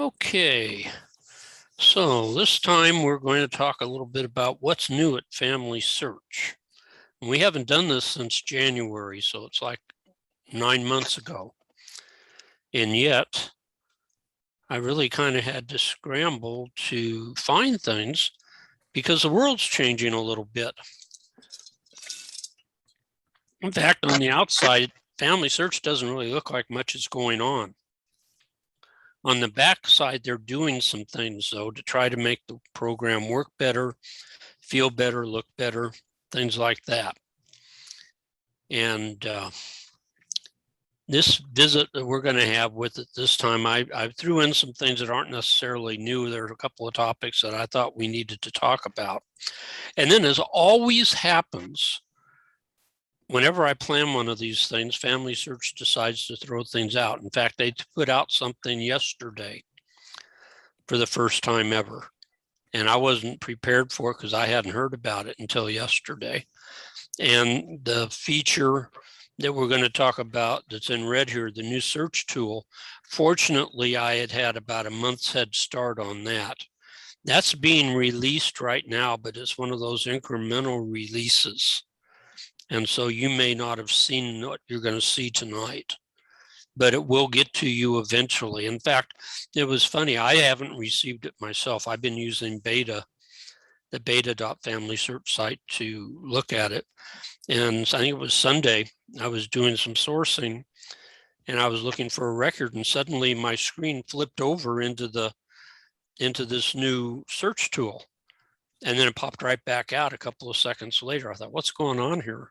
Okay, so this time we're going to talk a little bit about what's new at FamilySearch. We haven't done this since January, so it's like 9 months ago. And yet, I really kind of had to scramble to find things because the world's changing a little bit. In fact, on the outside, FamilySearch doesn't really look like much is going on. On the back side, they're doing some things, though, to try to make the program work better, feel better, look better, things like that. And this visit that we're going to have with it this time, I threw in some things that aren't necessarily new. There are a couple of topics that I thought we needed to talk about. And then, as always happens, whenever I plan one of these things, FamilySearch decides to throw things out. In fact, they put out something yesterday for the first time ever. And I wasn't prepared for it because I hadn't heard about it until yesterday. And the feature that we're going to talk about that's in red here, the new search tool, fortunately, I had about a month's head start on that. That's being released right now, but it's one of those incremental releases. And so you may not have seen what you're going to see tonight, but it will get to you eventually. In fact, it was funny. I haven't received it myself. I've been using the beta.familysearch site to look at it. And I think it was Sunday, I was doing some sourcing and I was looking for a record, and suddenly my screen flipped over into this new search tool. And then it popped right back out a couple of seconds later. I thought, what's going on here?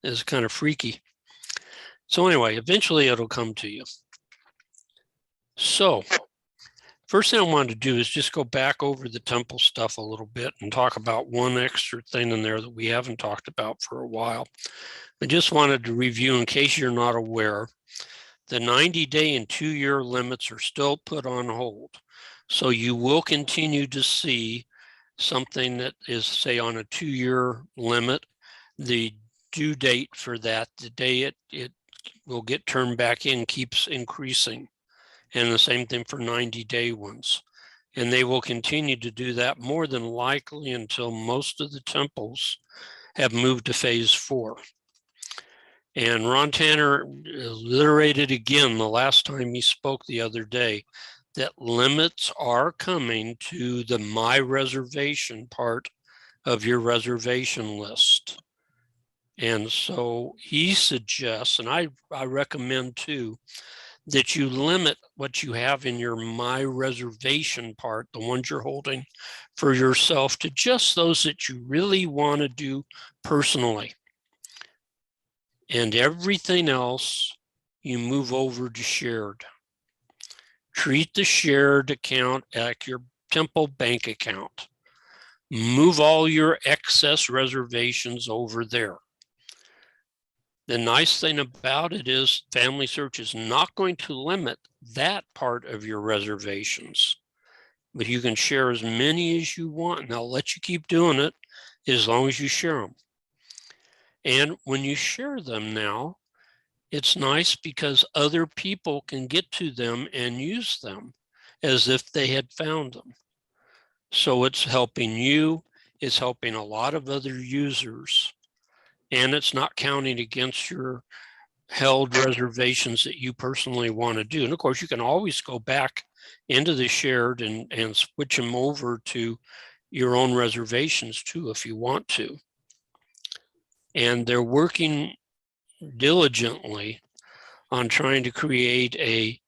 It's kind of freaky. So anyway, eventually it'll come to you. So first thing I wanted to do is just go back over the temple stuff a little bit and talk about one extra thing in there that we haven't talked about for a while. I just wanted to review, in case you're not aware, the 90-day and 2-year limits are still put on hold. So you will continue to see something that is, say, on a 2-year limit. The due date for that, the day it will get turned back in, keeps increasing. And the same thing for 90-day ones. And they will continue to do that more than likely until most of the temples have moved to phase 4. And Ron Tanner reiterated again the last time he spoke the other day that limits are coming to the My Reservation part of your reservation list. And so he suggests, and I recommend too, that you limit what you have in your My Reservation part, the ones you're holding for yourself, to just those that you really want to do personally. And everything else you move over to shared. Treat the shared account like your temple bank account. Move all your excess reservations over there. The nice thing about it is FamilySearch is not going to limit that part of your reservations, but you can share as many as you want, and they'll let you keep doing it as long as you share them. And when you share them now, it's nice because other people can get to them and use them as if they had found them. So it's helping you, it's helping a lot of other users, and it's not counting against your held reservations that you personally want to do. And of course, you can always go back into the shared and switch them over to your own reservations too, if you want to. And they're working diligently on trying to create a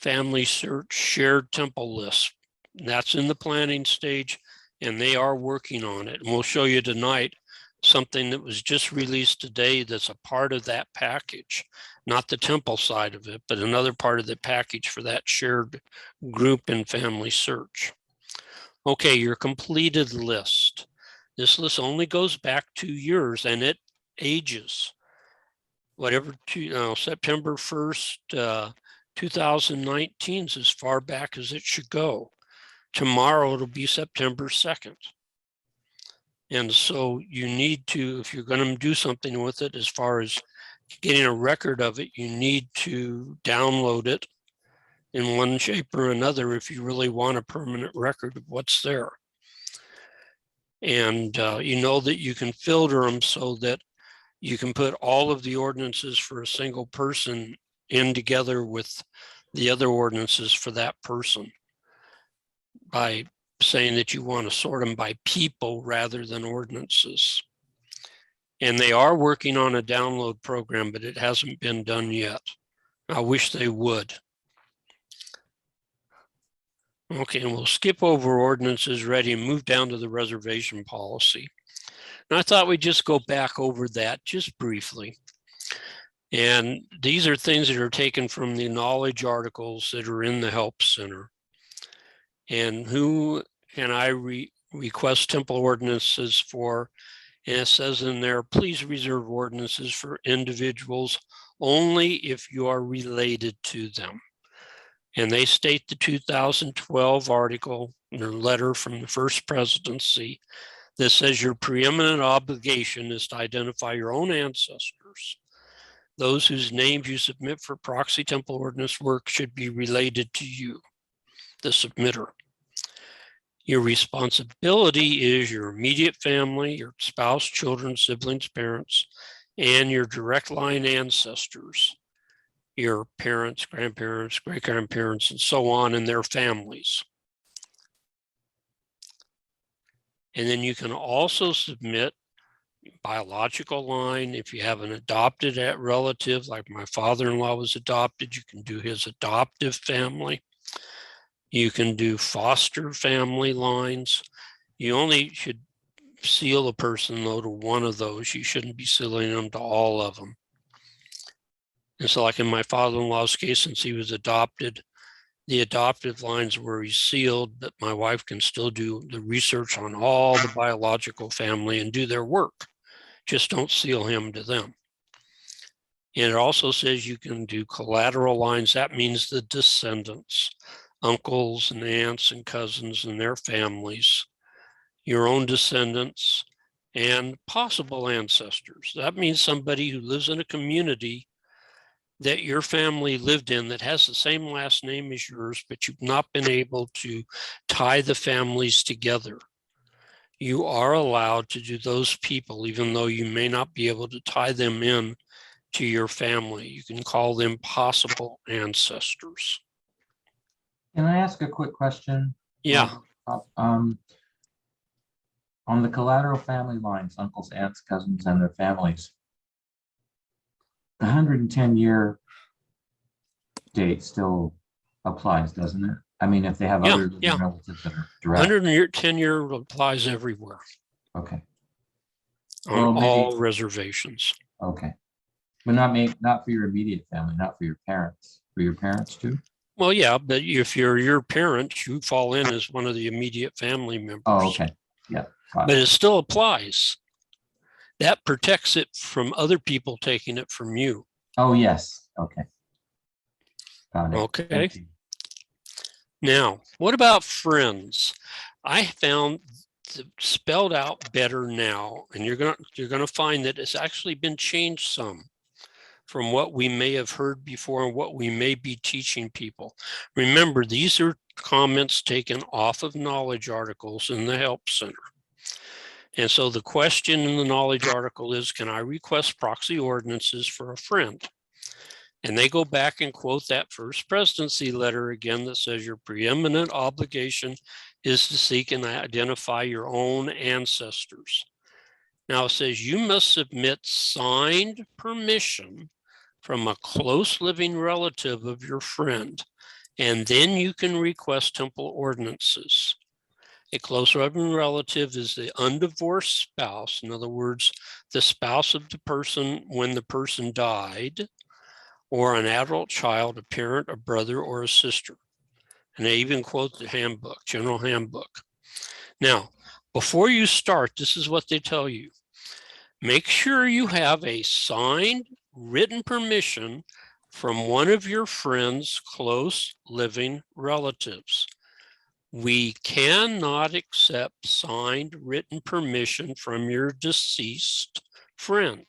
FamilySearch shared temple list. That's in the planning stage, and they are working on it. And we'll show you tonight something that was just released today that's a part of that package, not the temple side of it, but another part of the package for that shared group in FamilySearch. Okay, your completed list. This list only goes back 2 years, and it ages. Whatever, September 1st, 2019 is as far back as it should go. Tomorrow it'll be September 2nd. And so you need to, if you're going to do something with it, as far as getting a record of it, you need to download it in one shape or another if you really want a permanent record of what's there. And you know that you can filter them so that you can put all of the ordinances for a single person in together with the other ordinances for that person by saying that you want to sort them by people rather than ordinances. And they are working on a download program, but it hasn't been done yet. I wish they would. Okay, and we'll skip over ordinances ready and move down to the reservation policy. And I thought we'd just go back over that just briefly. And these are things that are taken from the knowledge articles that are in the Help Center. And who can I request temple ordinances for? And it says in there, please reserve ordinances for individuals only if you are related to them. And they state the 2012 article in their letter from the first presidency that says your preeminent obligation is to identify your own ancestors. Those whose names you submit for proxy temple ordinance work should be related to you, the submitter. Your responsibility is your immediate family, your spouse, children, siblings, parents, and your direct line ancestors, your parents, grandparents, great-grandparents, and so on, and their families. And then you can also submit biological line. If you have an adopted relative, like my father-in-law was adopted, you can do his adoptive family. You can do foster family lines. You only should seal a person, though, to one of those. You shouldn't be sealing them to all of them. And so like in my father-in-law's case, since he was adopted, the adoptive lines were sealed, but my wife can still do the research on all the biological family and do their work. Just don't seal him to them. And it also says you can do collateral lines. That means the descendants, uncles and aunts and cousins and their families, your own descendants, and possible ancestors. That means somebody who lives in a community that your family lived in that has the same last name as yours, but you've not been able to tie the families together. You are allowed to do those people, even though you may not be able to tie them in to your family. You can call them possible ancestors. Can I ask a quick question? Yeah. On the collateral family lines, uncles, aunts, cousins, and their families, the 110-year date still applies, doesn't it? I mean, if they have other living relatives that are direct. 110-year applies everywhere. Okay. On all reservations. Okay. But not for your immediate family, not for your parents. For your parents too? Well, yeah, but if you're your parents, you fall in as one of the immediate family members. Oh, okay. Yeah. But it still applies. That protects it from other people taking it from you. Oh, yes. Okay. Got it. Okay. Now, what about friends? I found spelled out better now, and you're gonna find that it's actually been changed some from what we may have heard before and what we may be teaching people. Remember, these are comments taken off of knowledge articles in the Help Center. And so the question in the knowledge article is, can I request proxy ordinances for a friend? And they go back and quote that first presidency letter again that says your preeminent obligation is to seek and identify your own ancestors. Now it says you must submit signed permission from a close living relative of your friend, and then you can request temple ordinances. A close living relative is the undivorced spouse. In other words, the spouse of the person when the person died, or an adult child, a parent, a brother, or a sister. And they even quote the handbook, general handbook. Now, before you start, this is what they tell you. Make sure you have a signed written permission from one of your friend's close living relatives. We cannot accept signed written permission from your deceased friend.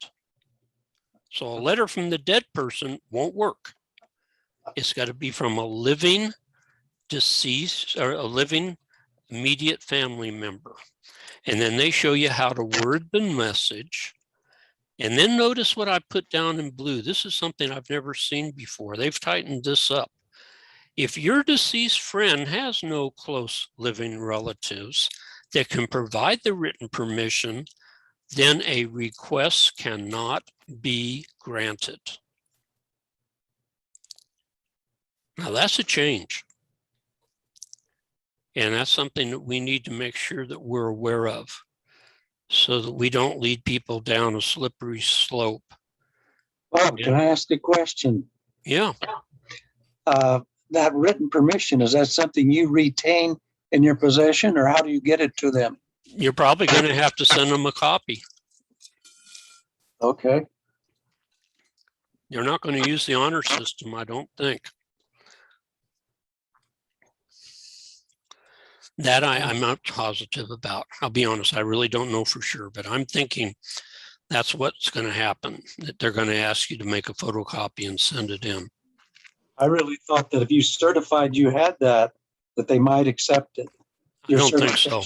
So a letter from the dead person won't work. It's got to be from a living deceased or a living immediate family member. And then they show you how to word the message. And then notice what I put down in blue. This is something I've never seen before. They've tightened this up. If your deceased friend has no close living relatives that can provide the written permission, then a request cannot be granted. Now that's a change. And that's something that we need to make sure that we're aware of so that we don't lead people down a slippery slope. Bob, can I ask a question? Yeah. That written permission, is that something you retain in your possession, or how do you get it to them? You're probably going to have to send them a copy. Okay. You're not going to use the honor system, I don't think. That I'm not positive about. I'll be honest, I really don't know for sure, but I'm thinking that's what's going to happen, that they're going to ask you to make a photocopy and send it in. I really thought that if you certified you had that they might accept it. I don't think so.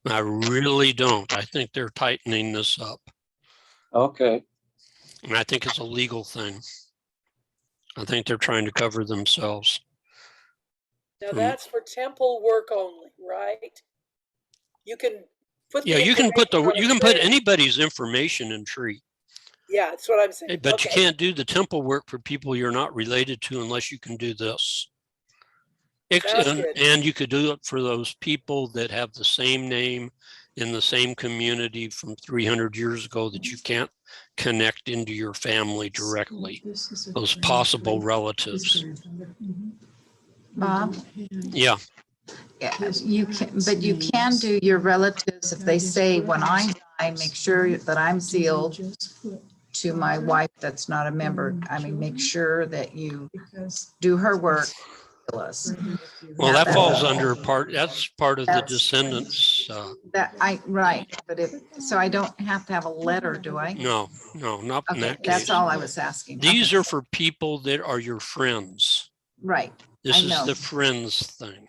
I really don't. I think they're tightening this up. Okay. And I think it's a legal thing. I think they're trying to cover themselves. Now that's for temple work only, right? You can put Yeah, you can put anybody's information in tree. Yeah, that's what I'm saying. But you can't do the temple work for people you're not related to unless you can do this. And you could do it for those people that have the same name in the same community from 300 years ago that you can't connect into your family directly, those possible relatives. Bob? Yeah. Yeah, you can, but you can do your relatives if they say, when I die, make sure that I'm sealed to my wife that's not a member. I mean, make sure that you do her work. Well, that falls under that's part of the descendants. Right, but so I don't have to have a letter, do I? No, not in that case. That's all I was asking. These are for people that are your friends. Right. This is the friends thing.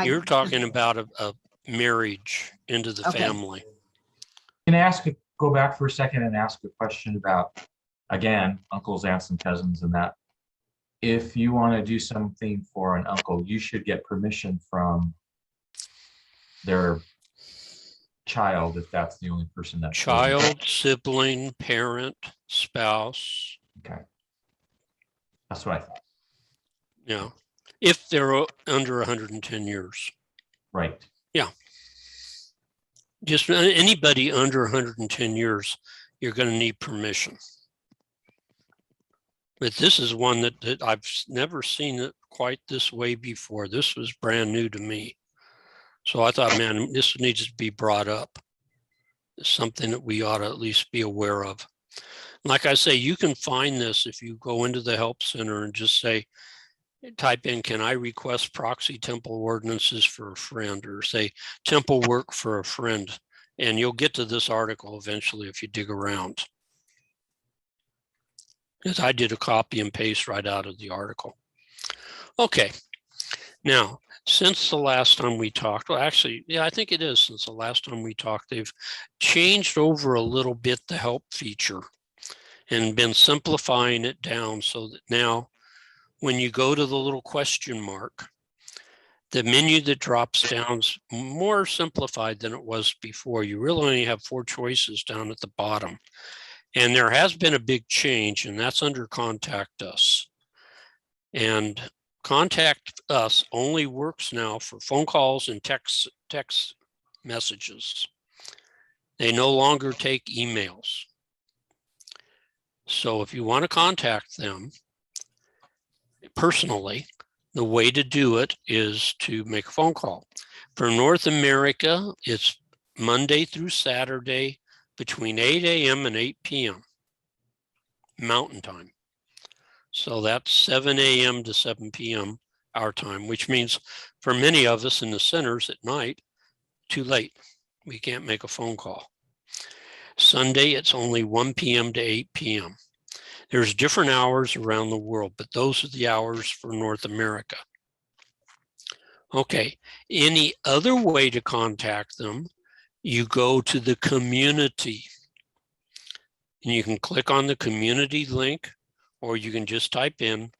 You're talking about a marriage into the family. Can I go back for a second and ask a question about, again, uncles, aunts, and cousins and that. If you want to do something for an uncle, you should get permission from their child if that's the only person that child, sibling, parent, spouse. Okay. That's what I thought. Yeah. If they're under 110 years. Right. Yeah. Just anybody under 110 years, you're going to need permission. But this is one that I've never seen it quite this way before. This was brand new to me. So I thought, man, this needs to be brought up. It's something that we ought to at least be aware of. Like I say, you can find this if you go into the help center and just say, type in, can I request proxy temple ordinances for a friend, or say temple work for a friend? And you'll get to this article eventually if you dig around. Because I did a copy and paste right out of the article. Okay, now, since the last time we talked, well, actually, yeah, I think it is since the last time we talked, they've changed over a little bit the help feature and been simplifying it down so that now when you go to the little question mark, the menu that drops down is more simplified than it was before. You really only have 4 choices down at the bottom. And there has been a big change, and that's under Contact Us. And Contact Us only works now for phone calls and text messages. They no longer take emails. So if you want to contact them personally, the way to do it is to make a phone call. For North America, it's Monday through Saturday between 8 a.m. and 8 p.m. Mountain Time. So that's 7 a.m. to 7 p.m. our time, which means for many of us in the centers at night, too late. We can't make a phone call. Sunday, it's only 1 p.m. to 8 p.m. There's different hours around the world, but those are the hours for North America. Okay, any other way to contact them, you go to the community. And you can click on the community link, or you can just type in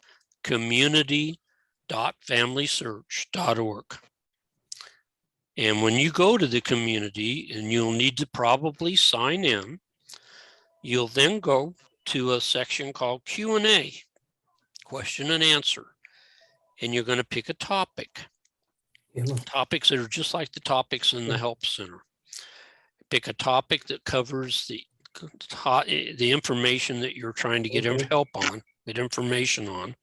community.familysearch.org. And when you go to the community, and you'll need to probably sign in, you'll then go to a section called Q&A, question and answer. And you're going to pick a topic. Topics that are just like the topics in the Help Center. Pick a topic that covers the information that you're trying to get information on.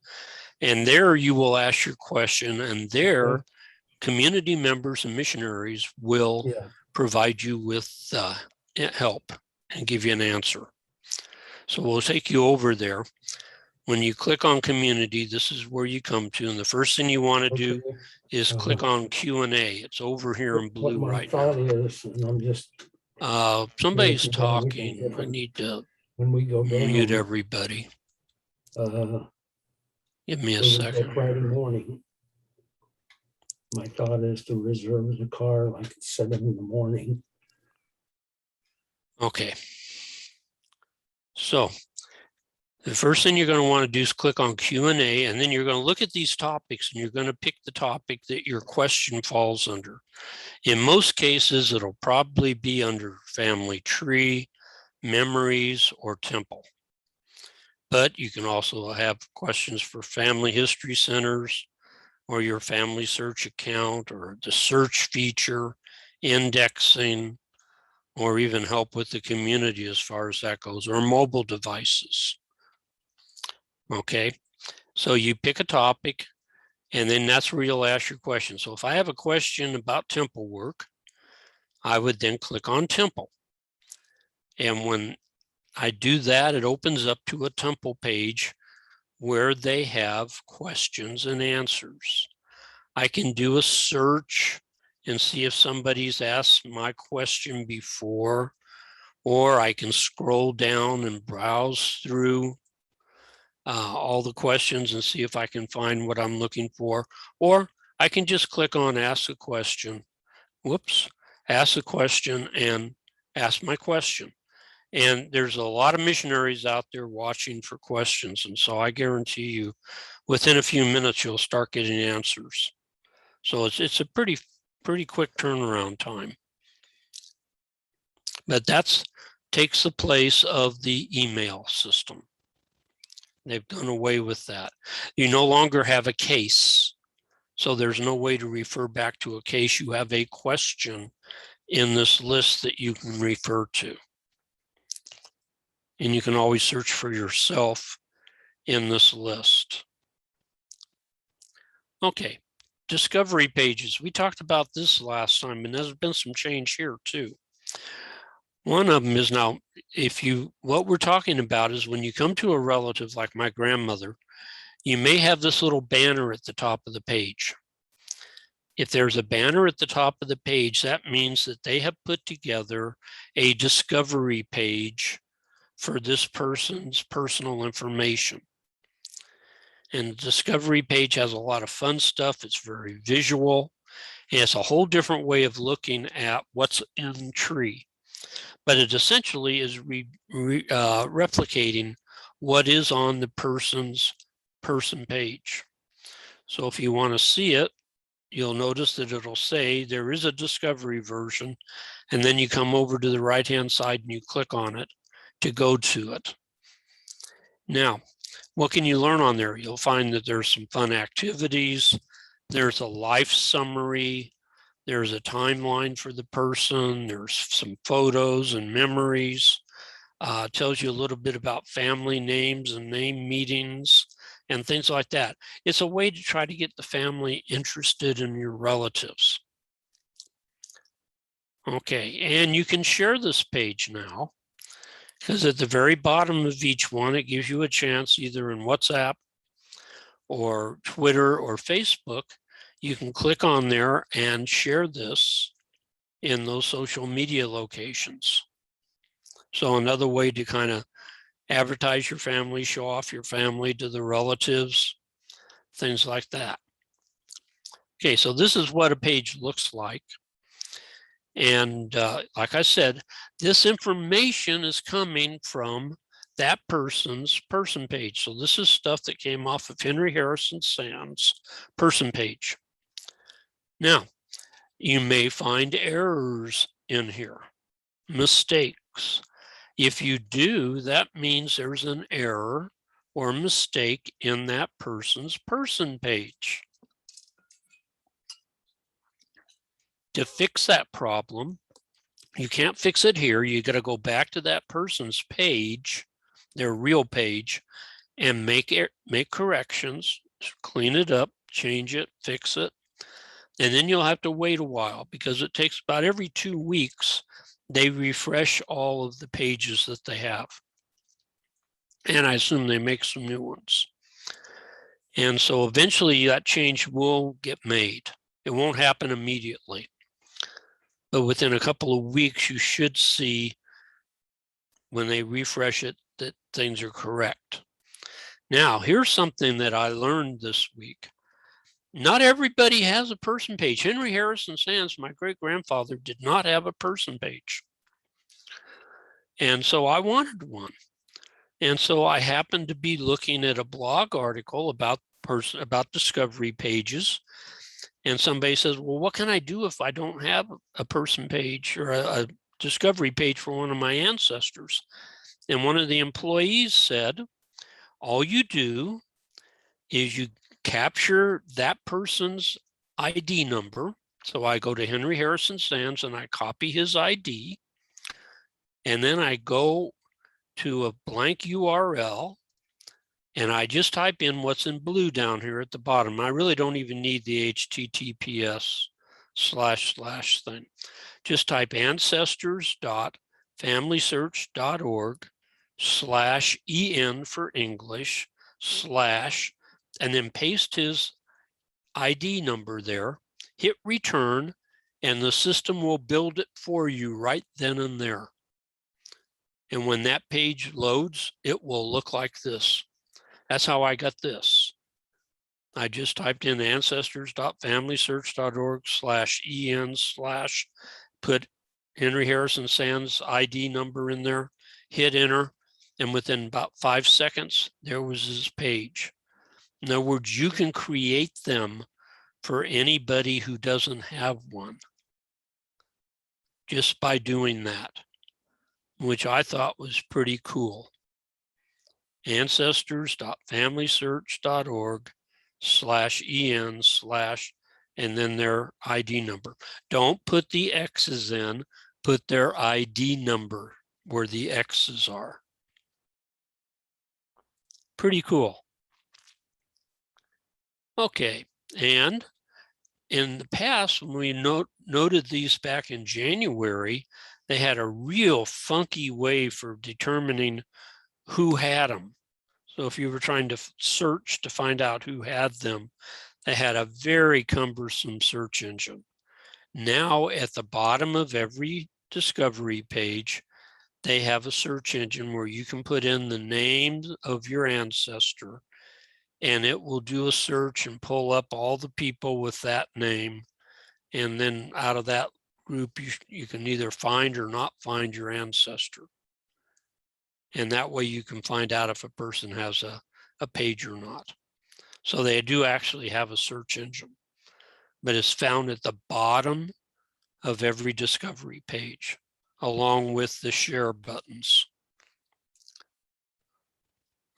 And there you will ask your question, and there community members and missionaries will provide you with help and give you an answer. So we'll take you over there. When you click on community, this is where you come to. And the first thing you want to do is click on Q&A. It's over here in blue right now. And I'm just somebody's talking. I need to when we go down, mute everybody. Give me a second. Friday morning. My thought is to reserve the car like at 7 in the morning. Okay. So the first thing you're going to want to do is click on Q&A, and then you're going to look at these topics, and you're going to pick the topic that your question falls under. In most cases, it'll probably be under family tree, memories, or temple. But you can also have questions for family history centers, or your FamilySearch account, or the search feature, indexing, or even help with the community as far as that goes, or mobile devices. Okay, so you pick a topic, and then that's where you'll ask your question. So if I have a question about temple work, I would then click on temple. And when I do that, it opens up to a temple page where they have questions and answers. I can do a search and see if somebody's asked my question before, or I can scroll down and browse through all the questions and see if I can find what I'm looking for, or I can just click on ask a question. Whoops, ask a question and ask my question. And there's a lot of missionaries out there watching for questions. And so I guarantee you within a few minutes, you'll start getting answers. So it's a pretty quick turnaround time. But that takes the place of the email system. They've done away with that. You no longer have a case. So there's no way to refer back to a case. You have a question in this list that you can refer to. And you can always search for yourself in this list. Okay, discovery pages. We talked about this last time, and there's been some change here too. One of them is now, what we're talking about is when you come to a relative like my grandmother, you may have this little banner at the top of the page. If there's a banner at the top of the page, that means that they have put together a discovery page for this person's personal information. And the discovery page has a lot of fun stuff. It's very visual. And it's a whole different way of looking at what's in the tree. But it essentially is replicating what is on the person page. So if you want to see it, you'll notice that it'll say there is a discovery version, and then you come over to the right-hand side and you click on it to go to it. Now, what can you learn on there? You'll find that there's some fun activities. There's a life summary. There's a timeline for the person. There's some photos and memories. Tells you a little bit about family names and name meetings and things like that. It's a way to try to get the family interested in your relatives. Okay, and you can share this page now, because at the very bottom of each one, it gives you a chance either in WhatsApp or Twitter or Facebook. You can click on there and share this in those social media locations. So another way to kind of advertise your family, show off your family to the relatives, things like that. Okay, so this is what a page looks like. And like I said, this information is coming from that person's person page. So this is stuff that came off of Henry Harrison Sands' person page. Now, you may find errors in here, mistakes. If you do, that means there's an error or mistake in that person's person page. To fix that problem, you can't fix it here. You got to go back to that person's page, their real page, and make corrections, clean it up, change it, fix it. And then you'll have to wait a while because it takes about every 2 weeks, they refresh all of the pages that they have. And I assume they make some new ones. And so eventually that change will get made. It won't happen immediately. But within a couple of weeks, you should see when they refresh it that things are correct. Now, here's something that I learned this week. Not everybody has a person page. Henry Harrison Sands, my great-grandfather, did not have a person page. And so I wanted one. And so I happened to be looking at a blog article about discovery pages. And somebody says, well, what can I do if I don't have a person page or a discovery page for one of my ancestors? And one of the employees said, all you do is you capture that person's ID number. So I go to Henry Harrison Sands and I copy his ID. And then I go to a blank URL and I just type in what's in blue down here at the bottom. I really don't even need the HTTPS / thing. Just type ancestors.familysearch.org/EN for English / and then paste his ID number there, hit return, and the system will build it for you right then and there. And when that page loads, it will look like this. That's how I got this. I just typed in ancestors.familysearch.org/EN/ put Henry Harrison Sands ID number in there, hit enter, and within about 5 seconds, there was his page. In other words, you can create them for anybody who doesn't have one just by doing that, which I thought was pretty cool. ancestors.familysearch.org/EN/ and then their ID number. Don't put the X's in, put their ID number where the X's are. Pretty cool. Okay, and in the past, when we noted these back in January, they had a real funky way for determining who had them. So if you were trying to search to find out who had them, they had a very cumbersome search engine. Now at the bottom of every discovery page, they have a search engine where you can put in the name of your ancestor and it will do a search and pull up all the people with that name. And then out of that group, you can either find or not find your ancestor. And that way you can find out if a person has a page or not. So they do actually have a search engine, but it's found at the bottom of every discovery page, along with the share buttons.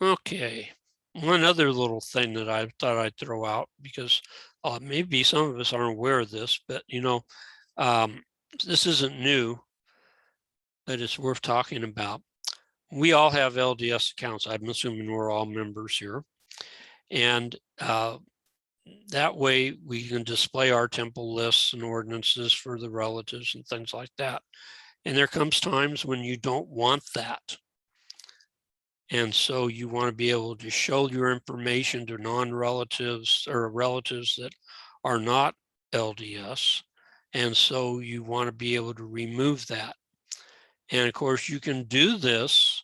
Okay, one other little thing that I thought I'd throw out, because maybe some of us aren't aware of this, but this isn't new, but it's worth talking about. We all have LDS accounts. I'm assuming we're all members here. And that way we can display our temple lists and ordinances for the relatives and things like that. And there comes times when you don't want that. And so you want to be able to show your information to non-relatives or relatives that are not LDS. And so you want to be able to remove that. And of course, you can do this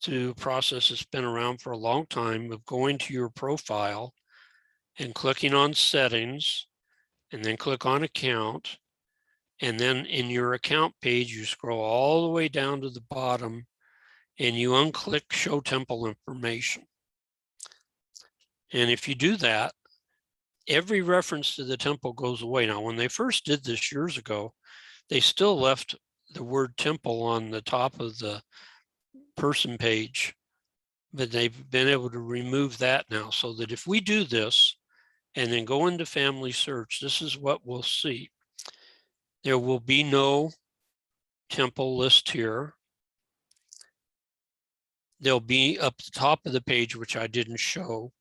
to a process that's been around for a long time of going to your profile and clicking on settings, and then click on account. And then in your account page, you scroll all the way down to the bottom and you unclick show temple information. And if you do that, every reference to the temple goes away. Now, when they first did this years ago, they still left the word temple on the top of the person page, but they've been able to remove that now, so that if we do this and then go into Family Search, this is what we'll see. There will be no temple list here. There'll be up the top of the page, which I didn't show,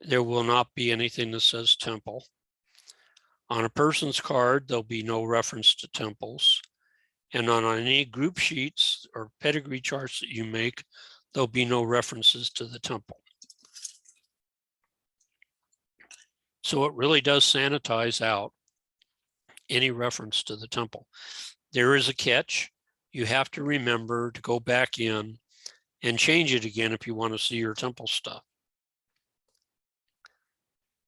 there will not be anything that says temple. On a person's card, there'll be no reference to temples. And on any group sheets or pedigree charts that you make, there'll be no references to the temple. So it really does sanitize out any reference to the temple. There is a catch. You have to remember to go back in and change it again if you want to see your temple stuff.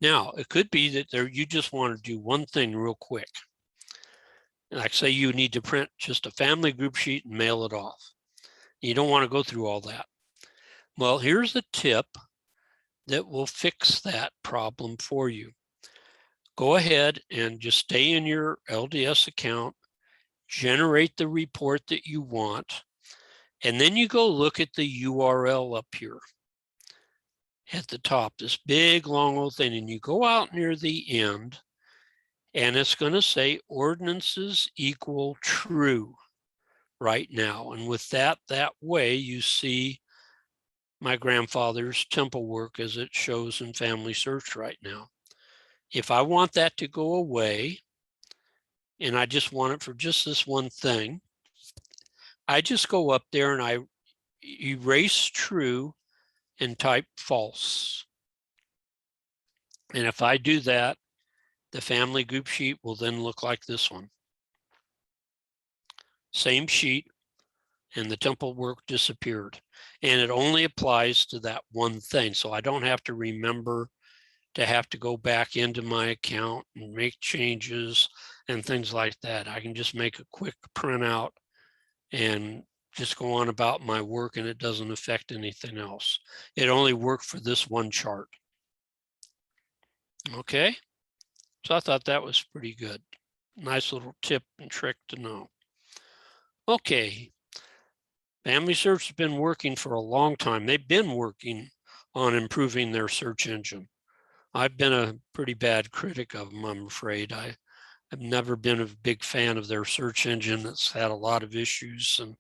Now, it could be that you just want to do one thing real quick. Like say you need to print just a family group sheet and mail it off. You don't want to go through all that. Well, here's a tip that will fix that problem for you. Go ahead and just stay in your LDS account, generate the report that you want, and then you go look at the URL up here at the top, this big long old thing, and you go out near the end, and it's going to say ordinances equal true right now. And with that way, you see my grandfather's temple work as it shows in Family Search right now. If I want that to go away, and I just want it for just this one thing, I just go up there and I erase true and type false. And if I do that, the family group sheet will then look like this one. Same sheet, and the temple work disappeared. And it only applies to that one thing. So I don't have to remember to have to go back into my account and make changes and things like that. I can just make a quick printout and just go on about my work, and it doesn't affect anything else. It only worked for this one chart. Okay, so I thought that was pretty good. Nice little tip and trick to know. Okay, Family Search has been working for a long time. They've been working on improving their search engine. I've been a pretty bad critic of them, I'm afraid. I've never been a big fan of their search engine. It's had a lot of issues, and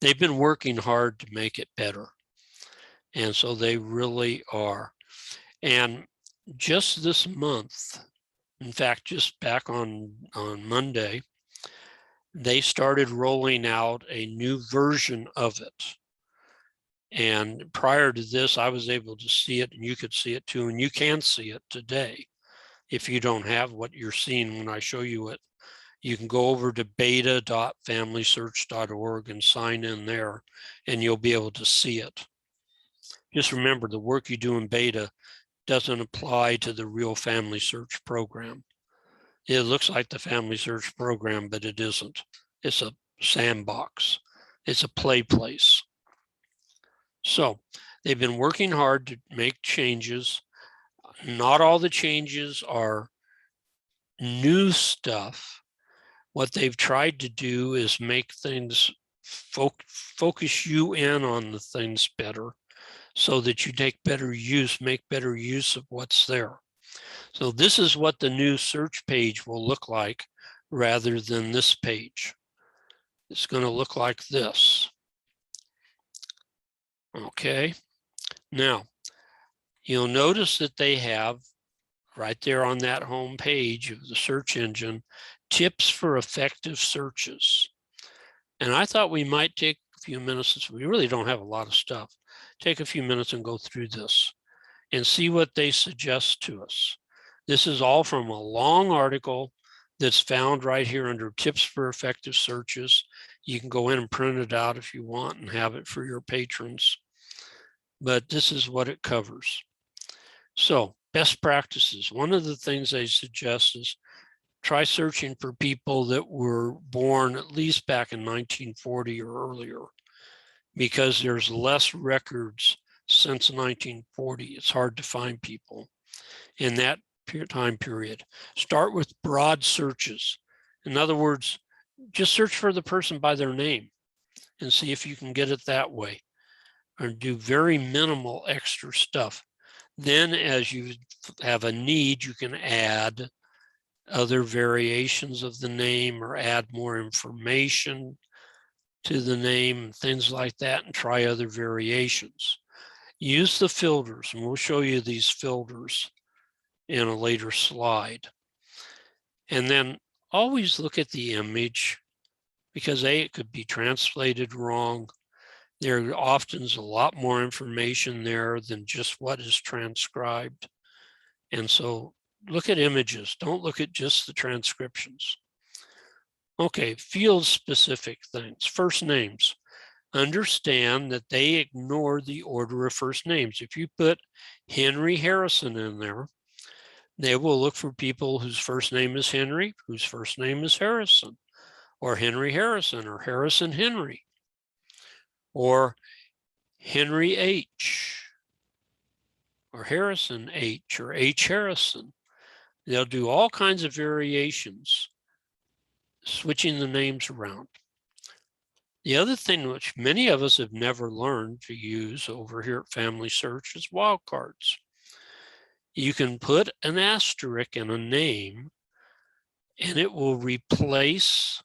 they've been working hard to make it better. And so they really are. And just this month, in fact, just back on Monday, they started rolling out a new version of it. And prior to this, I was able to see it, and you could see it too, and you can see it today. If you don't have what you're seeing when I show you it, you can go over to beta.familysearch.org and sign in there, and you'll be able to see it. Just remember, the work you do in beta doesn't apply to the real Family Search program. It looks like the Family Search program, but it isn't. It's a sandbox. It's a play place. So they've been working hard to make changes. Not all the changes are new stuff. What they've tried to do is make things focus you in on the things better, so that you make better use of what's there. So this is what the new search page will look like rather than this page. It's going to look like this. Okay. Now, you'll notice that they have right there on that home page of the search engine, tips for effective searches. And I thought we might take a few minutes, since we really don't have a lot of stuff, take a few minutes and go through this and see what they suggest to us. This is all from a long article that's found right here under tips for effective searches. You can go in and print it out if you want and have it for your patrons. But this is what it covers. So best practices. One of the things I suggest is try searching for people that were born at least back in 1940 or earlier, because there's less records since 1940. It's hard to find people in that time period. Start with broad searches. In other words, just search for the person by their name and see if you can get it that way, or do very minimal extra stuff. Then as you have a need, you can add other variations of the name or add more information to the name, things like that, and try other variations. Use the filters, and we'll show you these filters in a later slide. And then always look at the image, because it could be translated wrong. There often is a lot more information there than just what is transcribed. And so look at images, don't look at just the transcriptions. Okay, field specific things, first names. Understand that they ignore the order of first names. If you put Henry Harrison in there, they will look for people whose first name is Henry, whose first name is Harrison, or Henry Harrison, or Harrison Henry, or Henry H, or Harrison H, or H Harrison. They'll do all kinds of variations, switching the names around. The other thing which many of us have never learned to use over here at FamilySearch is wildcards. You can put an asterisk in a name and it will replace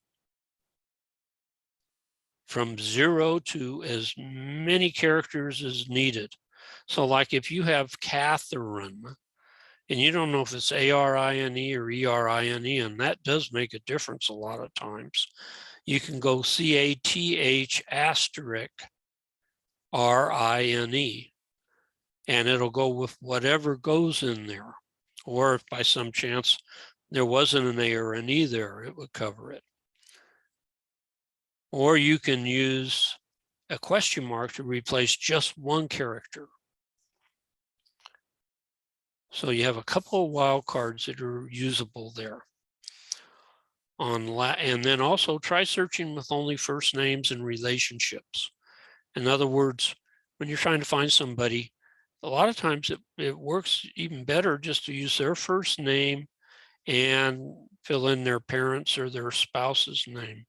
from 0 to as many characters as needed. So like if you have Catherine, and you don't know if it's A-R-I-N-E or E-R-I-N-E, and that does make a difference a lot of times, you can go C-A-T-H asterisk R-I-N-E, and it'll go with whatever goes in there. Or if by some chance there wasn't an A or an E there, it would cover it. Or you can use a question mark to replace just one character. So you have a couple of wildcards that are usable there. And then also try searching with only first names and relationships. In other words, when you're trying to find somebody, a lot of times it works even better just to use their first name and fill in their parents' or their spouse's name.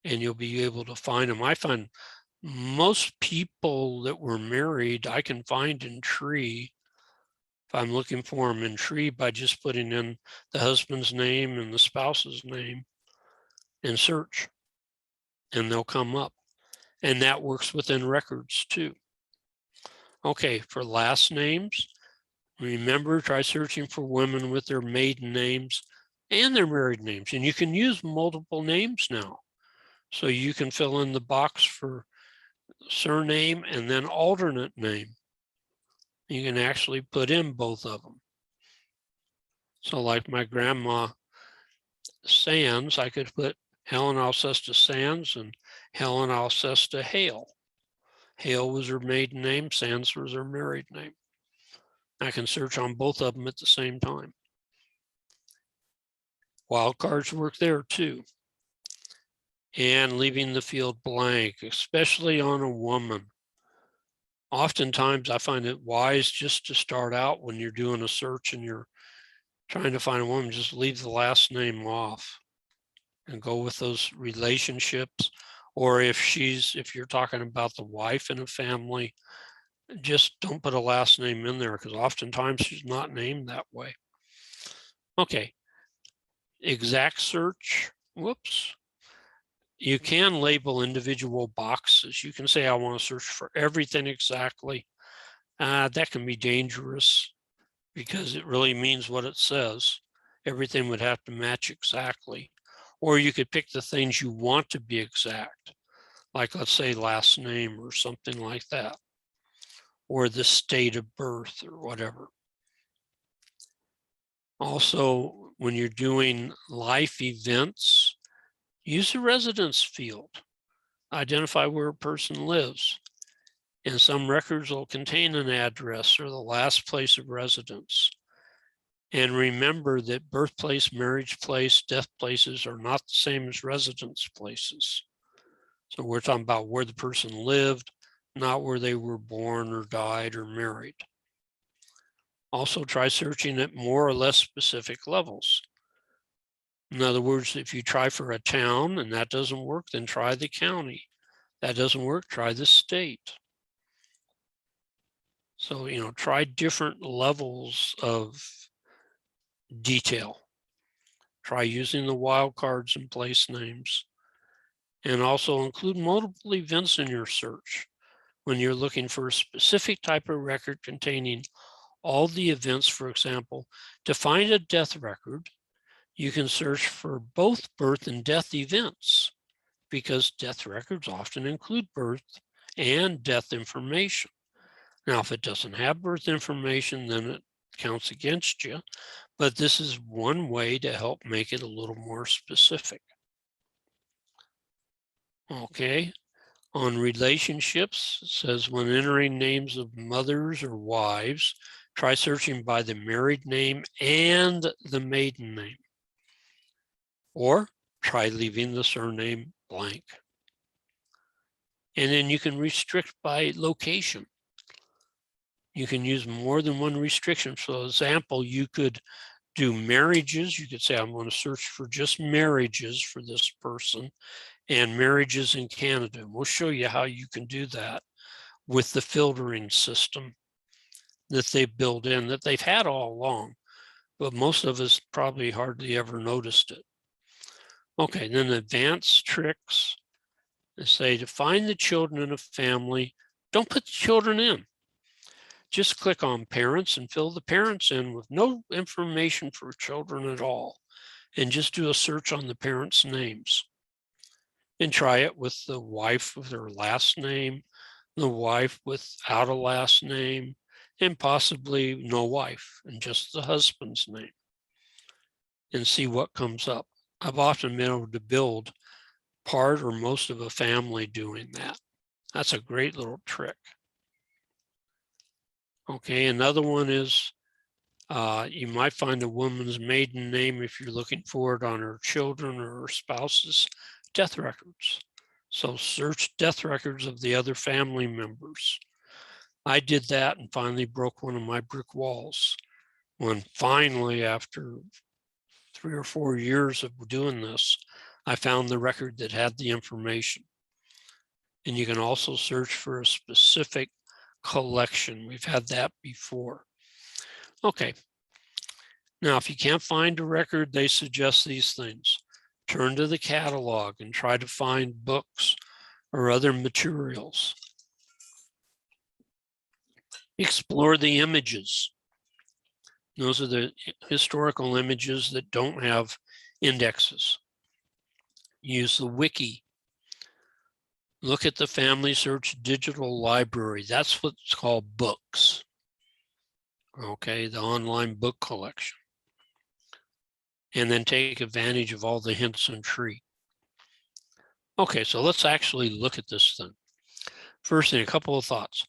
And you'll be able to find them. I find most people that were married, I can find in Tree. If I'm looking for them in Tree by just putting in the husband's name and the spouse's name and search, and they'll come up. And that works within records too. Okay, for last names, remember, try searching for women with their maiden names and their married names. And you can use multiple names now. So you can fill in the box for surname and then alternate name. You can actually put in both of them. So like my grandma Sands, I could put Helen Alcesta Sands and Helen Alcesta Hale. Hale was her maiden name, Sands was her married name. I can search on both of them at the same time. Wildcards work there too. And leaving the field blank, especially on a woman. Oftentimes I find it wise just to start out when you're doing a search and you're trying to find a woman, just leave the last name off and go with those relationships. Or if you're talking about the wife in a family, just don't put a last name in there because oftentimes she's not named that way. Okay, exact search, whoops. You can label individual boxes. You can say, I want to search for everything exactly. That can be dangerous because it really means what it says. Everything would have to match exactly. Or you could pick the things you want to be exact, like let's say last name or something like that, or the state of birth or whatever. Also, when you're doing life events, Use the residence field. Identify where a person lives. And some records will contain an address or the last place of residence. And remember that birthplace, marriage place, death places are not the same as residence places. So we're talking about where the person lived, not where they were born or died or married. Also try searching at more or less specific levels. In other words, if you try for a town and that doesn't work, then try the county. That doesn't work, try the state. So, try different levels of detail. Try using the wildcards and place names. And also include multiple events in your search when you're looking for a specific type of record containing all the events. For example, to find a death record, you can search for both birth and death events because death records often include birth and death information. Now, if it doesn't have birth information, then it counts against you. But this is one way to help make it a little more specific. Okay, on relationships, it says when entering names of mothers or wives, try searching by the married name and the maiden name. Or try leaving the surname blank. And then you can restrict by location. You can use more than one restriction. For example, you could do marriages. You could say, I'm going to search for just marriages for this person and marriages in Canada. And we'll show you how you can do that with the filtering system that they built in, that they've had all along, but most of us probably hardly ever noticed it. Okay, then advanced tricks. They say to find the children in a family, don't put the children in. Just click on parents and fill the parents in with no information for children at all. And just do a search on the parents' names. And try it with the wife with her last name, the wife without a last name, and possibly no wife and just the husband's name. And see what comes up. I've often been able to build part or most of a family doing that. That's a great little trick. Okay, another one is you might find a woman's maiden name if you're looking for it on her children or her spouse's death records. So search death records of the other family members. I did that and finally broke one of my brick walls when finally, after 3 or 4 years of doing this, I found the record that had the information. And you can also search for a specific collection. We've had that before. Okay. Now, if you can't find a record, they suggest these things. Turn to the catalog and try to find books or other materials. Explore the images. Those are the historical images that don't have indexes. Use the wiki. Look at the FamilySearch digital library. That's what's called books. Okay, the online book collection. And then take advantage of all the hints and tree. Okay, so let's actually look at this thing. First thing, a couple of thoughts.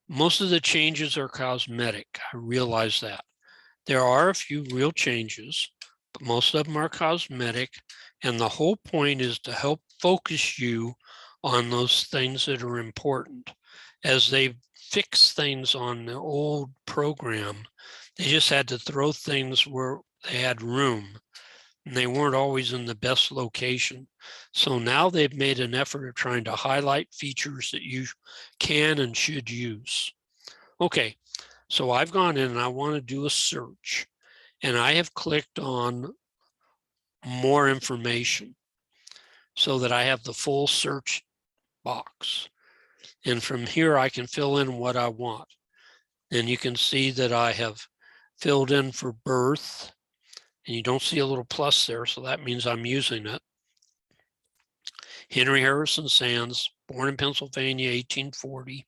Most of the changes are cosmetic. I realize that. There are a few real changes, but most of them are cosmetic. And the whole point is to help focus you on those things that are important. As they fix things on the old program, they just had to throw things where they had room. And they weren't always in the best location. So now they've made an effort of trying to highlight features that you can and should use. Okay, so I've gone in and I want to do a search. And I have clicked on more information so that I have the full search box. And from here, I can fill in what I want. And you can see that I have filled in for birth. And you don't see a little plus there, so that means I'm using it. Henry Harrison Sands, born in Pennsylvania, 1840.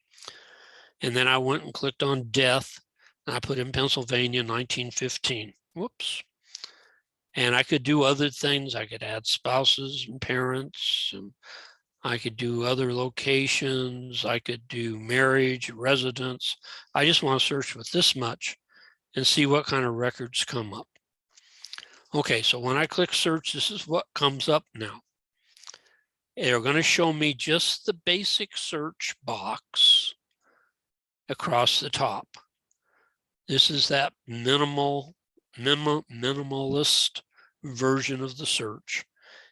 And then I went and clicked on death, and I put in Pennsylvania, 1915. Whoops. And I could do other things. I could add spouses and parents, and I could do other locations. I could do marriage, residence. I just want to search with this much and see what kind of records come up. Okay, so when I click search, this is what comes up now. They're going to show me just the basic search box across the top. This is that minimalist version of the search.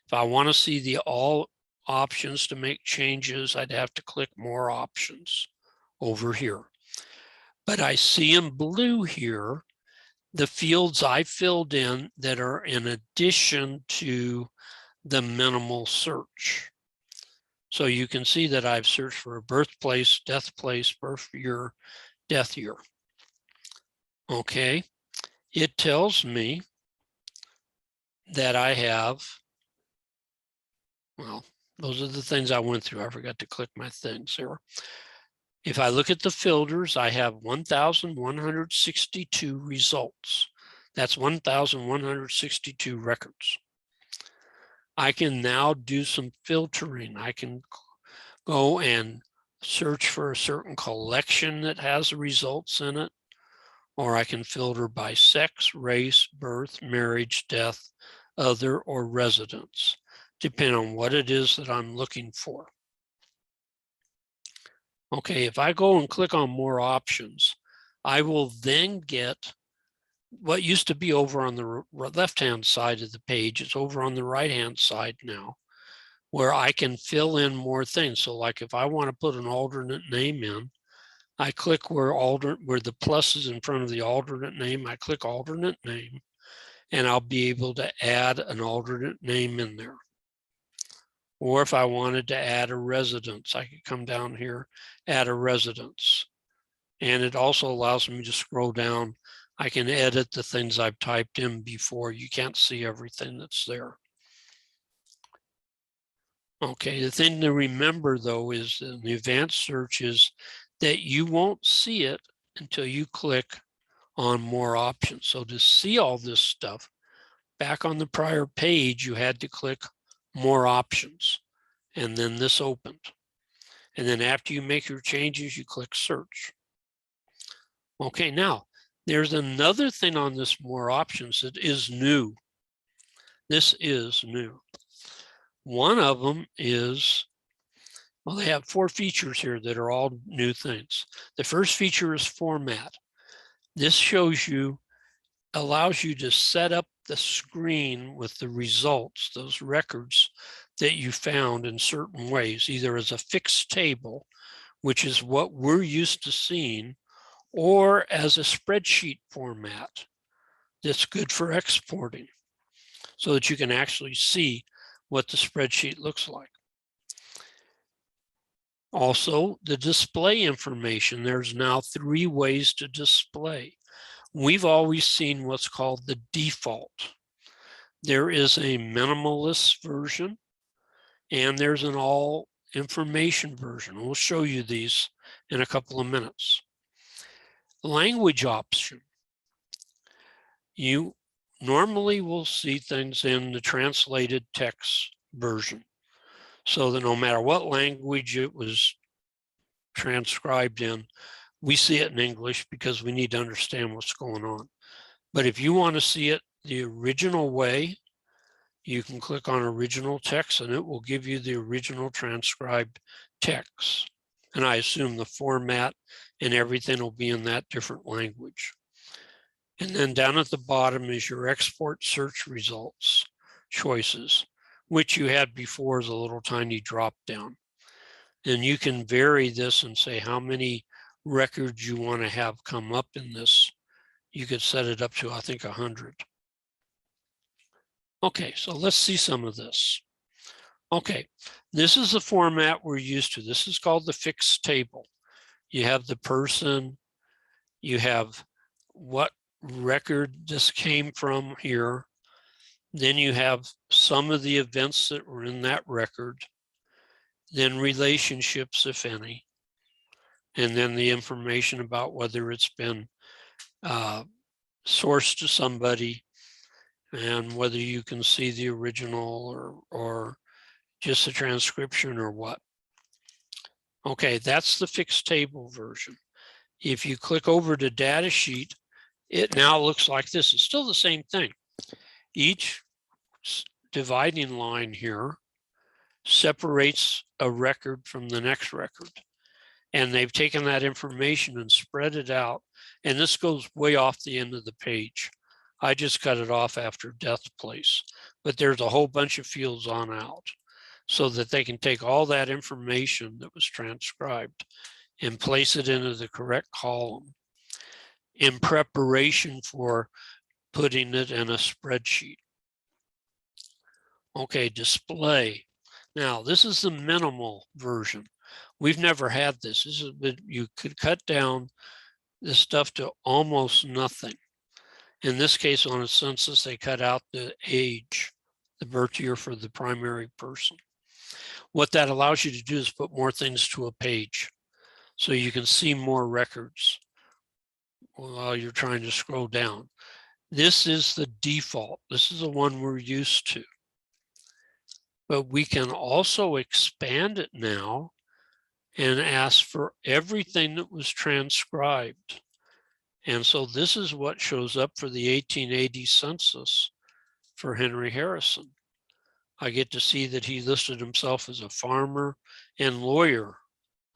If I want to see the all options to make changes, I'd have to click more options over here. But I see in blue here the fields I filled in that are in addition to the minimal search. So you can see that I've searched for a birthplace, death place, birth year, death year. Okay, it tells me that I have, well, those are the things I went through. I forgot to click my things there. If I look at the filters, I have 1,162 results. That's 1,162 records. I can now do some filtering. I can go and search for a certain collection that has the results in it, or I can filter by sex, race, birth, marriage, death, other, or residence, depending on what it is that I'm looking for. Okay, if I go and click on more options, I will then get what used to be over on the left-hand side of the page. It's over on the right-hand side now, where I can fill in more things. So like if I want to put an alternate name in, I click where the plus is in front of the alternate name, I click alternate name, and I'll be able to add an alternate name in there. Or if I wanted to add a residence, I could come down here, add a residence. And it also allows me to scroll down. I can edit the things I've typed in before. You can't see everything that's there. Okay, the thing to remember though is in the advanced search is that you won't see it until you click on more options. So to see all this stuff, back on the prior page, you had to click more options, and then this opened. And then after you make your changes, you click search. Okay, now there's another thing on this more options that is new. This is new. One of them is, well, they have 4 features here that are all new things. The first feature is format. This shows you, allows you to set up the screen with the results, those records that you found in certain ways, either as a fixed table, which is what we're used to seeing, or as a spreadsheet format that's good for exporting so that you can actually see what the spreadsheet looks like. Also, the display information, there's now 3 ways to display. We've always seen what's called the default. There is a minimalist version and there's an all information version. We'll show you these in a couple of minutes. Language option. You normally will see things in the translated text version, so that no matter what language it was transcribed in, we see it in English because we need to understand what's going on. But if you want to see it the original way, you can click on original text and it will give you the original transcribed text. And I assume the format and everything will be in that different language. And then down at the bottom is your export search results choices, which you had before as a little tiny drop down. And you can vary this and say how many records you want to have come up in this. You could set it up to, I think, 100. Okay, so let's see some of this. Okay, this is the format we're used to. This is called the fixed table. You have the person, you have what record this came from here. Then you have some of the events that were in that record, then relationships, if any, and then the information about whether it's been sourced to somebody, and whether you can see the original or just a transcription or what. Okay, that's the fixed table version. If you click over to data sheet, it now looks like this. It's still the same thing. Each dividing line here separates a record from the next record. And they've taken that information and spread it out. And this goes way off the end of the page. I just cut it off after death place, but there's a whole bunch of fields on out so that they can take all that information that was transcribed and place it into the correct column in preparation for putting it in a spreadsheet. Okay, display. Now, this is the minimal version. We've never had this. This is, you could cut down this stuff to almost nothing. In this case, on a census, they cut out the age, the birth year for the primary person. What that allows you to do is put more things to a page so you can see more records while you're trying to scroll down. This is the default. This is the one we're used to. But we can also expand it now and ask for everything that was transcribed. And so this is what shows up for the 1880 census for Henry Harrison. I get to see that he listed himself as a farmer and lawyer.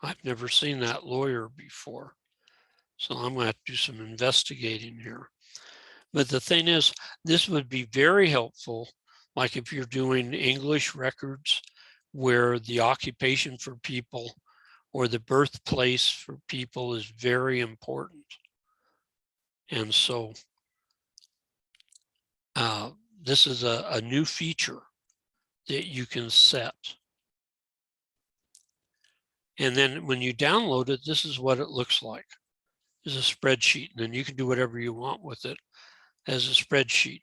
I've never seen that lawyer before. So I'm going to have to do some investigating here. But the thing is, this would be very helpful, like if you're doing English records where the occupation for people or the birthplace for people is very important. And so this is a new feature that you can set. And then when you download it, this is what it looks like. It's a spreadsheet, and then you can do whatever you want with it as a spreadsheet.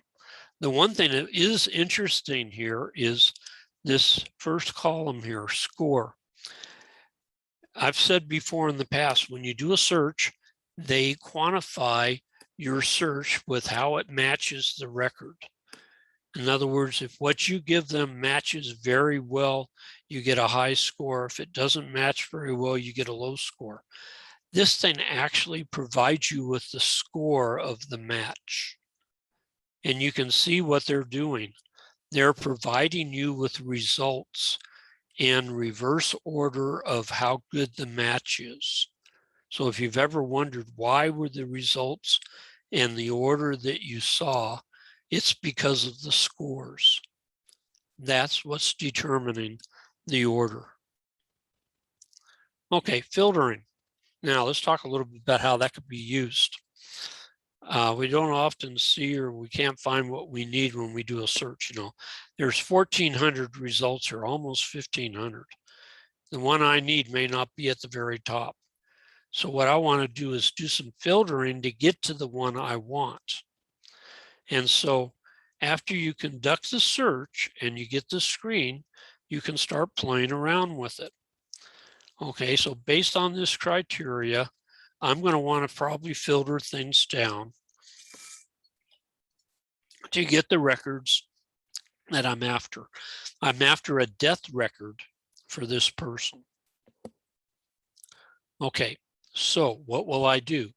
The one thing that is interesting here is this first column here, score. I've said before in the past, when you do a search, they quantify your search with how it matches the record. In other words, if what you give them matches very well, you get a high score. If it doesn't match very well, you get a low score. This thing actually provides you with the score of the match. And you can see what they're doing. They're providing you with results in reverse order of how good the match is. So if you've ever wondered why were the results in the order that you saw, it's because of the scores. That's what's determining the order. Okay, filtering. Now let's talk a little bit about how that could be used. We don't often see or we can't find what we need when we do a search. You know, there's 1,400 results or almost 1,500. The one I need may not be at the very top. So what I want to do is do some filtering to get to the one I want. And so after you conduct the search and you get the screen, you can start playing around with it. Okay, so based on this criteria, I'm going to want to probably filter things down to get the records that I'm after. I'm after a death record for this person. Okay, so what will I do?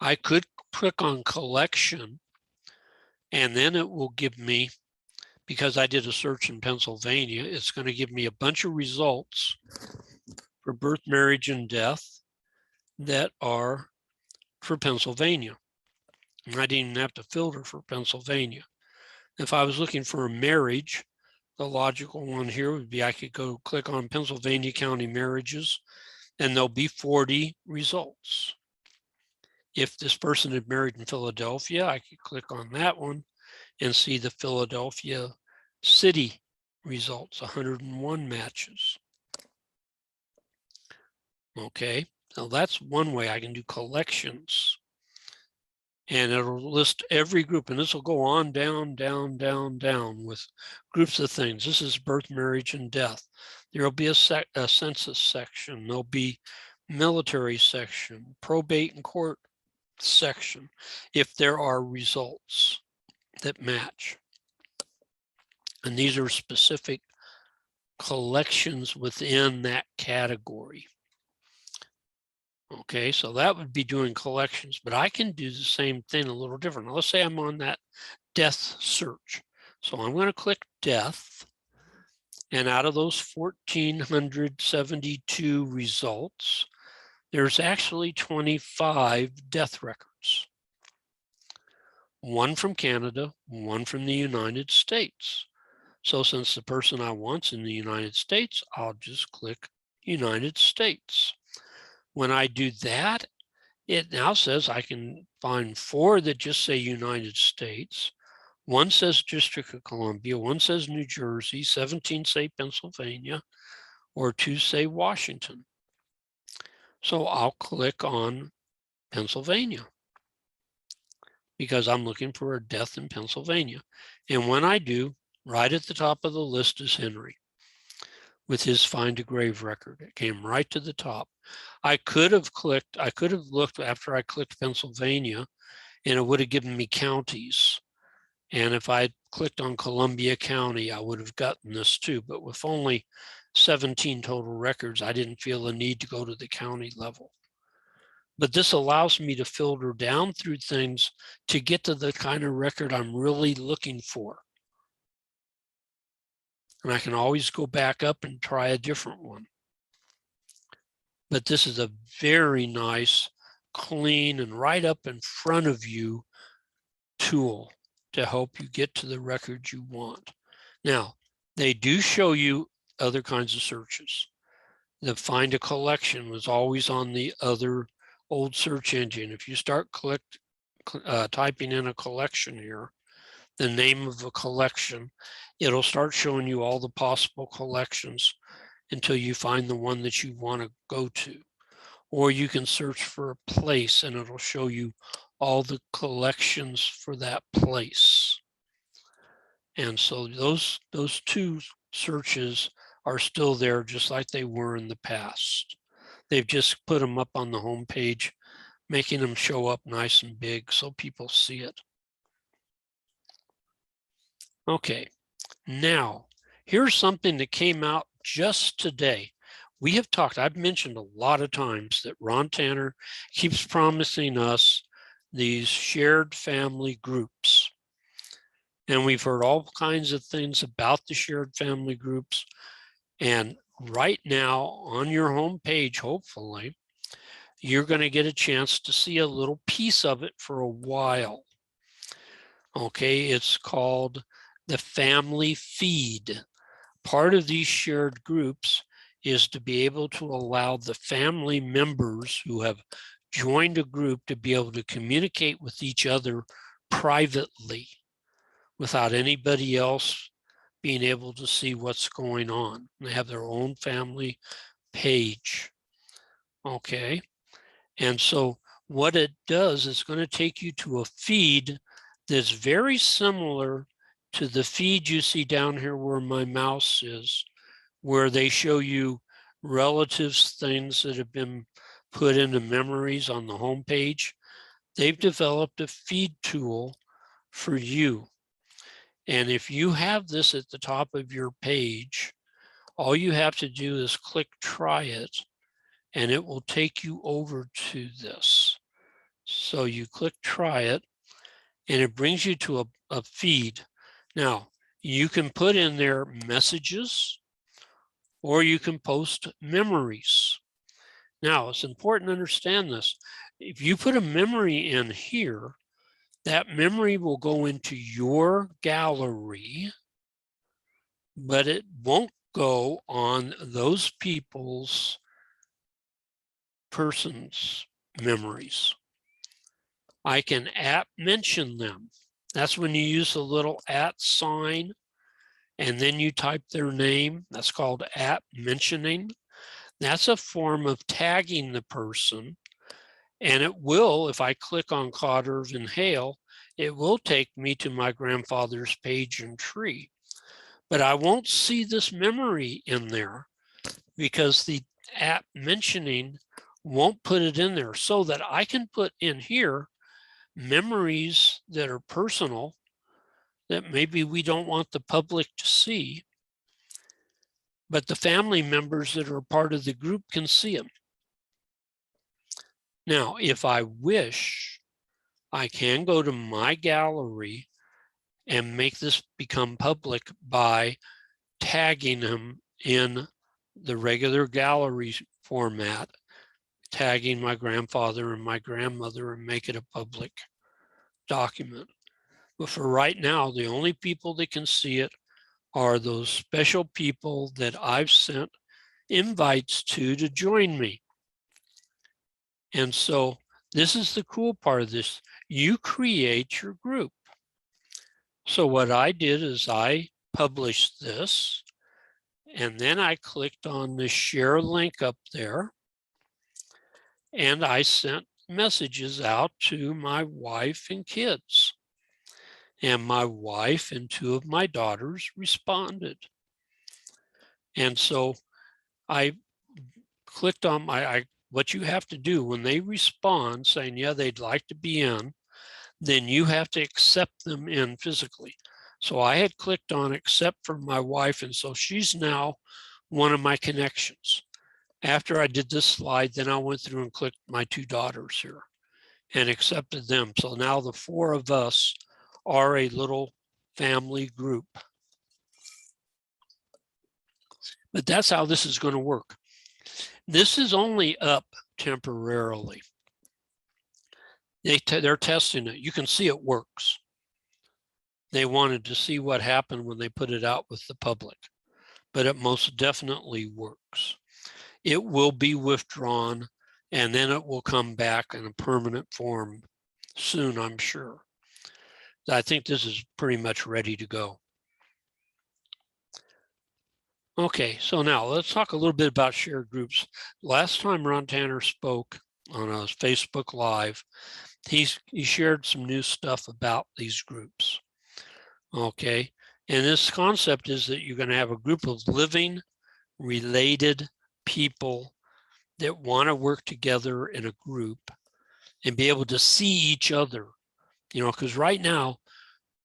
I could click on collection, and then it will give me, because I did a search in Pennsylvania, it's going to give me a bunch of results for birth, marriage, and death that are for Pennsylvania. And I didn't even have to filter for Pennsylvania. If I was looking for a marriage, the logical one here would be I could go click on Pennsylvania County marriages, and there'll be 40 results. If this person had married in Philadelphia, I could click on that one and see the Philadelphia city results, 101 matches. Okay, so that's one way I can do collections. And it'll list every group, and this will go on down, down, down, down with groups of things. This is birth, marriage, and death. There'll be a census section. There'll be military section, probate and court section, if there are results. that match. And these are specific collections within that category. Okay, so that would be doing collections, but I can do the same thing a little different. Now, let's say I'm on that death search. So I'm going to click death. And out of those 1,472 results, there's actually 25 death records. One from Canada, one from the United States. So since the person I want's in the United States, I'll just click United States. When I do that, it now says I can find 4 that just say United States. One says District of Columbia, one says New Jersey, 17 say Pennsylvania, or 2 say Washington. So I'll click on Pennsylvania because I'm looking for a death in Pennsylvania. And when I do, right at the top of the list is Henry with his find a grave record. It came right to the top. I could have looked after I clicked Pennsylvania, and it would have given me counties. And if I clicked on Columbia County, I would have gotten this too. But with only 17 total records, I didn't feel the need to go to the county level. But this allows me to filter down through things to get to the kind of record I'm really looking for. And I can always go back up and try a different one. But this is a very nice, clean, and right up in front of you tool to help you get to the records you want. Now, they do show you other kinds of searches. The find a collection was always on the other old search engine. If you start typing in a collection here, the name of a collection, it'll start showing you all the possible collections until you find the one that you want to go to. Or you can search for a place and it'll show you all the collections for that place. And so those 2 searches are still there just like they were in the past. They've just put them up on the home page, making them show up nice and big so people see it. Okay, now here's something that came out just today. We have talked, I've mentioned a lot of times that Ron Tanner keeps promising us these shared family groups. And we've heard all kinds of things about the shared family groups. And right now on your home page, hopefully, you're going to get a chance to see a little piece of it for a while. Okay, it's called the family feed. Part of these shared groups is to be able to allow the family members who have joined a group to be able to communicate with each other privately without anybody else being able to see what's going on. They have their own family page. Okay, and so what it does is going to take you to a feed that's very similar to the feed you see down here where my mouse is, where they show you relatives, things that have been put into memories on the home page. They've developed a feed tool for you. And if you have this at the top of your page, all you have to do is click try it, and it will take you over to this. So you click try it, and it brings you to a feed. Now, you can put in there messages, or you can post memories. Now, it's important to understand this. If you put a memory in here, that memory will go into your gallery, but it won't go on those people's persons' memories. I can @mention them. That's when you use the little @ sign and then you type their name. That's called @mentioning. That's a form of tagging the person. And it will, if I click on Claude Irvin Hale, it will take me to my grandfather's page and tree. But I won't see this memory in there because the @mentioning won't put it in there, so that I can put in here memories that are personal that maybe we don't want the public to see, but the family members that are part of the group can see them. Now, if I wish, I can go to my gallery and make this become public by tagging them in the regular gallery format, tagging my grandfather and my grandmother and make it a public document. But for right now, the only people that can see it are those special people that I've sent invites to join me. And so this is the cool part of this. You create your group. So what I did is I published this, and then I clicked on the share link up there, and I sent messages out to my wife and kids. And my wife and two of my daughters responded. And so I clicked on what you have to do when they respond saying, yeah, they'd like to be in, then you have to accept them in physically. So I had clicked on accept for my wife, and so she's now one of my connections. After I did this slide, then I went through and clicked my two daughters here and accepted them. So now the four of us are a little family group. But that's how this is going to work. This is only up temporarily. They're testing it. You can see it works. They wanted to see what happened when they put it out with the public, but it most definitely works. It will be withdrawn, and then it will come back in a permanent form soon, I'm sure. I think this is pretty much ready to go. Okay, so now let's talk a little bit about shared groups. Last time Ron Tanner spoke on a Facebook Live, he shared some new stuff about these groups. Okay, and this concept is that you're going to have a group of living, related people that want to work together in a group and be able to see each other, you know, because right now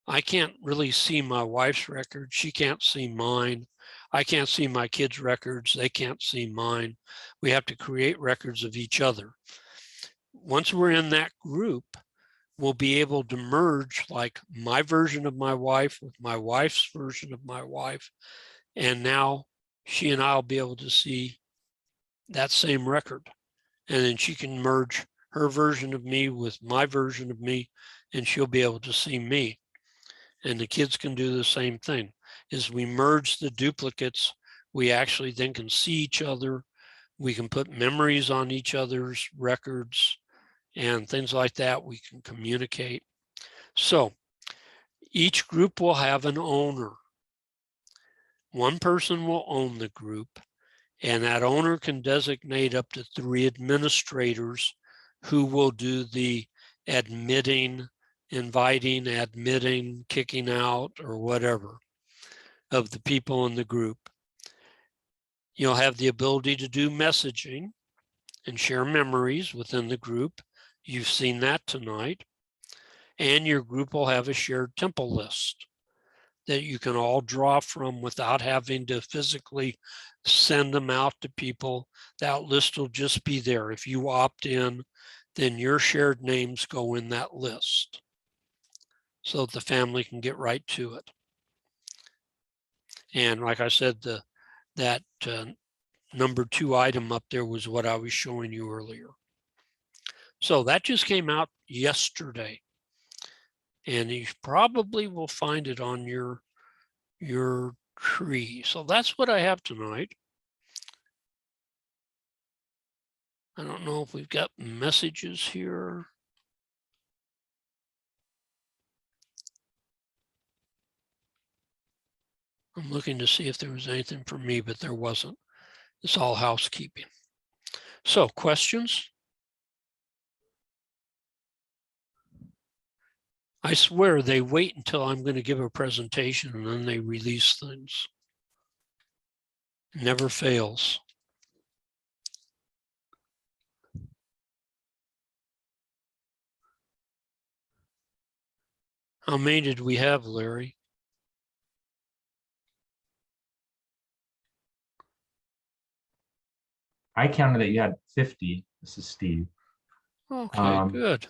I can't really see my wife's record. She can't see mine. I can't see my kids' records. They can't see mine. We have to create records of each other. Once we're in that group, we'll be able to merge like my version of my wife with my wife's version of my wife. And now she and I will be able to see that same record. And then she can merge her version of me with my version of me, and she'll be able to see me. And the kids can do the same thing. As we merge the duplicates, we actually then can see each other. We can put memories on each other's records and things like that. We can communicate. So each group will have an owner. One person will own the group, and that owner can designate up to 3 administrators who will do the admitting, inviting, admitting, kicking out, or whatever of the people in the group. You'll have the ability to do messaging and share memories within the group. You've seen that tonight. And your group will have a shared temple list that you can all draw from without having to physically send them out to people. That list will just be there. If you opt in, then your shared names go in that list so that the family can get right to it. And like I said, that number 2 item up there was what I was showing you earlier. So that just came out yesterday. And you probably will find it on your tree. So that's what I have tonight. I don't know if we've got messages here. I'm looking to see if there was anything for me, but there wasn't. It's all housekeeping. So questions? I swear they wait until I'm going to give a presentation and then they release things. Never fails. How many did we have, Larry? I counted that you had 50. This is Steve. Okay, good.